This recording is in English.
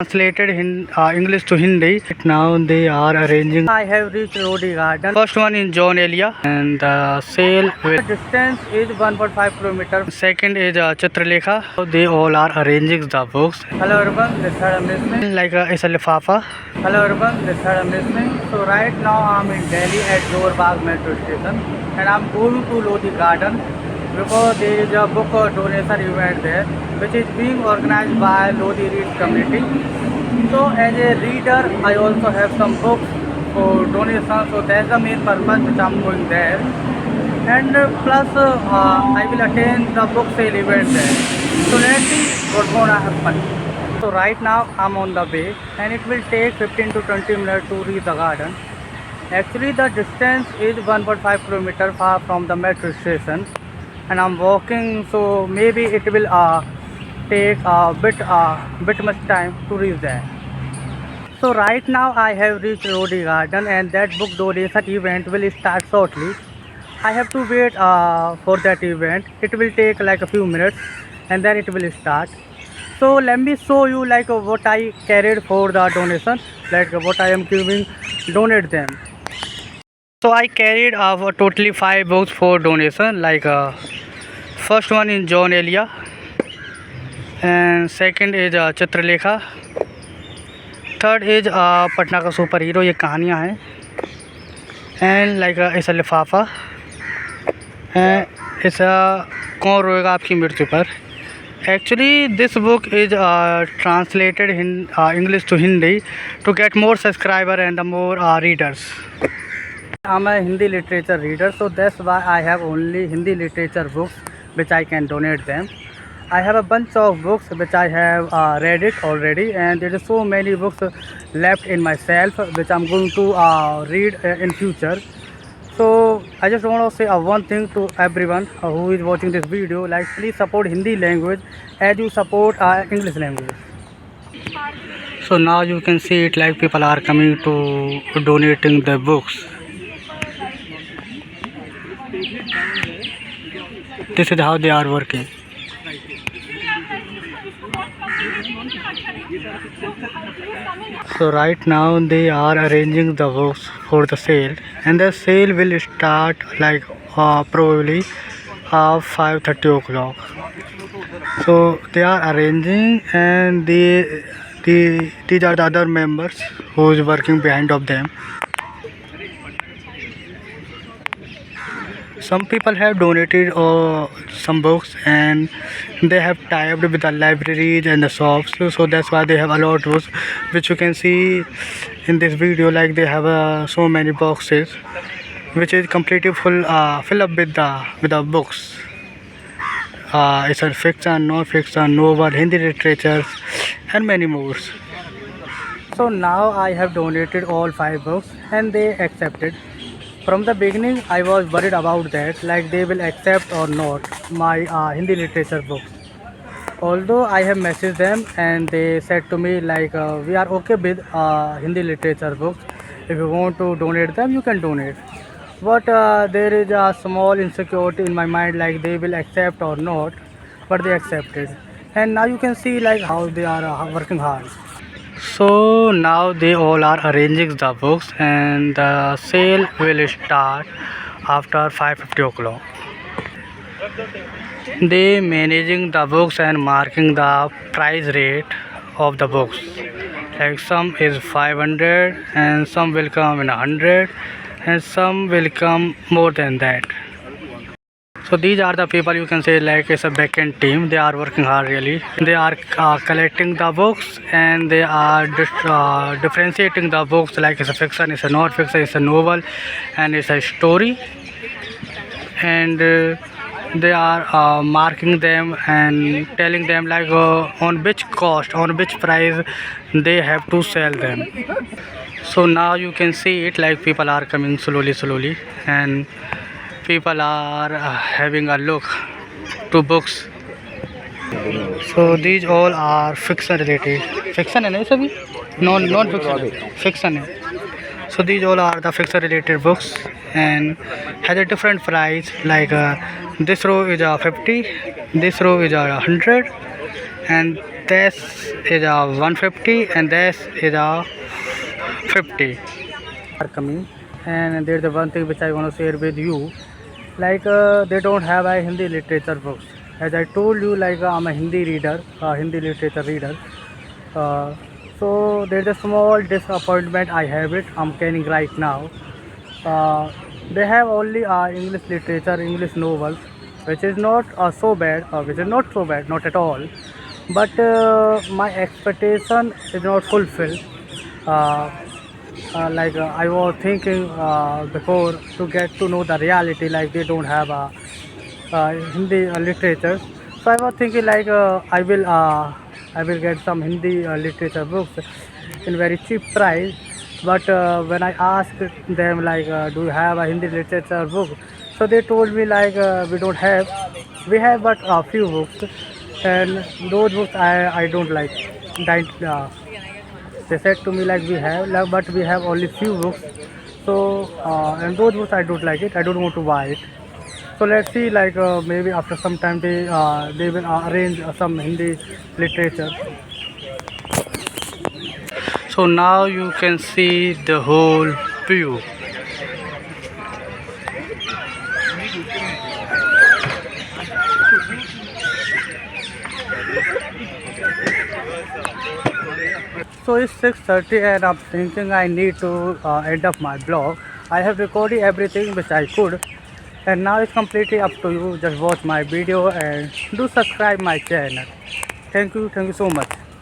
Translated English to Hindi. Now they are arranging. I have reached Lodi Garden. First one is John Elia, and the sale will. The distance is 1.5 km. Second is Chitralekha. So they all are arranging the books. Hello everyone, this side I'm listening. Like it's a lifafa. Hello everyone, this side I'm listening. So right now I'm in Delhi at Johor Bagh metro station, and I'm going to Lodi Garden because there is a book donation event there, which is being organized by Lodi Read community. So as a reader, I also have some books for donation. So that's the main purpose which I'm going there. And plus I will attend the book sale event there. So let's see what's gonna happen. So right now I'm on the way, and it will take 15 to 20 minutes to reach the garden. Actually the distance is 1.5 km far from the metro station, and I'm walking, so maybe it will take a bit much time to reach there. So right now I have reached Lodi Garden, and that book donation event will start shortly. I have to wait for that event. It will take like a few minutes, and then it will start. So let me show you like what I carried for the donation, like what I am giving, donate them. So I carried totally 5 books for donation, like first one is John Elia, and second is Chitralekha, third is Patna का super hero, ये कहानियाँ हैं, and like ऐसा लिफाफा, ऐसा कौन रोएगा आपकी मृत्यु पर. Actually this book is translated in English to Hindi to get more subscriber and the more readers. I'm a Hindi literature reader, so that's why I have only Hindi literature books which I can donate them. I have a bunch of books which I have read it already, and there are so many books left in my shelf which I'm going to read in future. So I just want to say one thing to everyone who is watching this video, like please support Hindi language as you support English language. So now you can see it, like people are coming to donating the books. This is how they are working. So right now they are arranging the books for the sale, and the sale will start like probably 5:30 o'clock. So they are arranging, and these are the other members who is working behind of them. Some people have donated some books, and they have tied with the libraries and the shops, so that's why they have a lot of books, which you can see in this video. Like they have so many boxes which is completely full up with the books. It's a fiction, non-fiction, novel, Hindi literature, and many more. So now I have donated all 5 books, and they accepted. From the beginning I was worried about that, like they will accept or not my Hindi literature books. Although I have messaged them, and they said to me like we are okay with Hindi literature books. If you want to donate them, you can donate. But there is a small insecurity in my mind, like they will accept or not. But they accepted, and now you can see like how they are working hard. So now they all are arranging the books, and the sale will start after 5:50 o'clock. They managing the books and marking the price rate of the books. Like some is 500, and some will come in 100, and some will come more than that. So these are the people, you can say like it's a backend team. They are working hard really. They are collecting the books, and they are differentiating the books, like it's a fiction, it's a non-fiction, it's a novel, and it's a story. And they are marking them and telling them like on which cost, on which price they have to sell them. So now you can see it, like people are coming slowly, and people are having a look to books. So these all are fiction related. Fiction है ना ये सभी? Non fiction. Fiction है. So these all are the fiction related books, and has a different price. Like this row is 50, this row is 100, and this is a 150 and this is a 50 are coming. And there's the one thing which I want to share with you, like they don't have a Hindi literature books. As I told you, like I'm a Hindi reader, Hindi literature reader. So there's a small disappointment I have it. I'm carrying right now. They have only English literature, English novels, which is not so bad, which is not so bad, not at all. But my expectation is not fulfilled. Like I was thinking before to get to know the reality, like they don't have Hindi literature. So I was thinking like I will get some Hindi literature books in very cheap price. But when I asked them like, do you have a Hindi literature book? So they told me like we don't have. We have but a few books, and those books I don't like. They said to me like we have, like, but we have only few books. So and those books I don't like it. I don't want to buy it. So let's see, like maybe after some time they will arrange some Hindi literature. So now you can see the whole view. So it's 6:30 and I'm thinking I need to end up my blog. I have recorded everything which I could, and now it's completely up to you. Just watch my video and do subscribe my channel. Thank you so much.